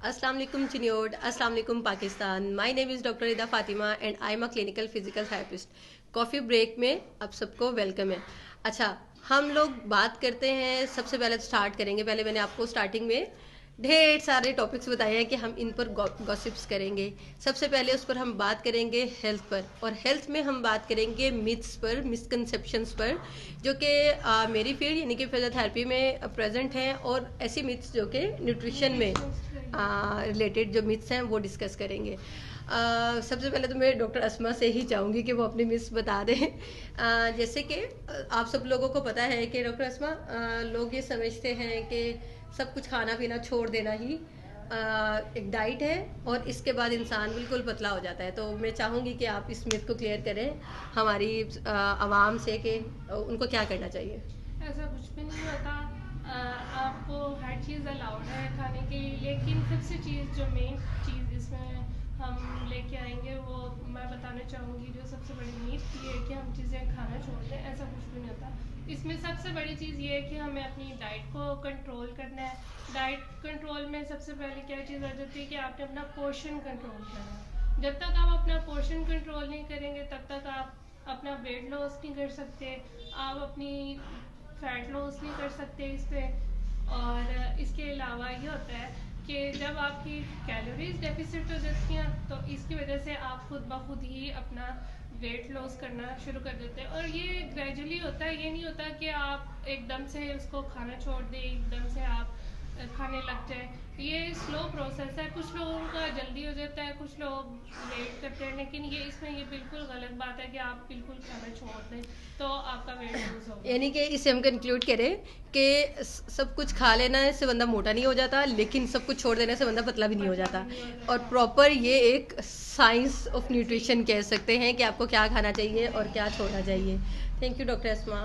अस्सलाम वालेकुम चिन्योड, अस्सलाम वालेकुम Pakistan. My name is doctor Ida Fatima and I am a clinical physical therapist. Coffee break में आप सबको वेलकम है। अच्छा, हम लोग बात करते हैं, सबसे पहले तो स्टार्ट करेंगे। पहले मैंने आपको स्टार्टिंग में ढेर सारे टॉपिक्स बताए हैं कि हम इन पर गॉसिप्स करेंगे। सबसे पहले उस पर हम बात करेंगे हेल्थ पर, और हेल्थ में हम बात करेंगे मिथ्स पर, मिसकंसेप्शंस पर, जो कि मेरी फील्ड यानी कि फिजियोथेरेपी में प्रेजेंट हैं, और ऐसी मिथ्स जो कि न्यूट्रिशन में रिलेटेड जो मिथ्स हैं वो डिस्कस करेंगे। सबसे पहले तो मैं डॉक्टर अस्मा से ही चाहूँगी कि वो अपनी मिथ्स बता दें। जैसे कि आप सब लोगों को पता है कि डॉक्टर अस्मा, लोग ये समझते हैं कि सब कुछ खाना पीना छोड़ देना ही एक डाइट है और इसके बाद इंसान बिल्कुल पतला हो जाता है। तो मैं चाहूँगी कि आप इस मिथ को क्लियर करें हमारी आवाम से कि उनको क्या करना चाहिए। ऐसा कुछ भी नहीं होता। आपको हर चीज़ अलाउड है खाने के लिए, लेकिन सबसे चीज़ जो मेन चीज़ इसमें हम लेके आएंगे वो मैं बताना चाहूँगी। जो सबसे बड़ी मीथ ये है कि हम चीज़ें खाना छोड़ दें, ऐसा कुछ भी नहीं होता। इसमें सबसे बड़ी चीज़ ये है कि हमें अपनी डाइट को कंट्रोल करना है। डाइट कंट्रोल में सबसे पहले क्या चीज़ आ जाती है कि आपने अपना पोर्शन कंट्रोल करना है। जब तक आप अपना पोर्शन कंट्रोल नहीं करेंगे तब तक आप अपना वेट लॉस नहीं कर सकते, आप अपनी फैट लॉस नहीं कर सकते इस पर। और इसके अलावा ये होता है कि जब आपकी कैलोरीज डेफिसिट हो जाती हैं तो इसकी वजह से आप खुद ब खुद ही अपना वेट लॉस करना शुरू कर देते हैं। और ये ग्रेजुअली होता है, ये नहीं होता कि आप एकदम से उसको खाना छोड़ दें, एकदम से आप खाने लग जाए। ये स्लो प्रोसेस है, कुछ लोगों का जल्दी हो जाता है, कुछ लोग वेट करते हैं। लेकिन ये इसमें ये बिल्कुल गलत बात है कि आप बिल्कुल खाना छोड़ दें तो आपका वेट लूज होगा। यानी कि इसे हम कंक्लूड करें कि सब कुछ खा लेना से बंदा मोटा नहीं हो जाता, लेकिन सब कुछ छोड़ देने से बंदा पतला भी नहीं हो पतला भी जाता। नहीं हो और जाता। प्रॉपर ये एक साइंस ऑफ न्यूट्रिशन कह सकते हैं कि आपको क्या खाना चाहिए और क्या छोड़ना चाहिए। Thank you doctor Asma.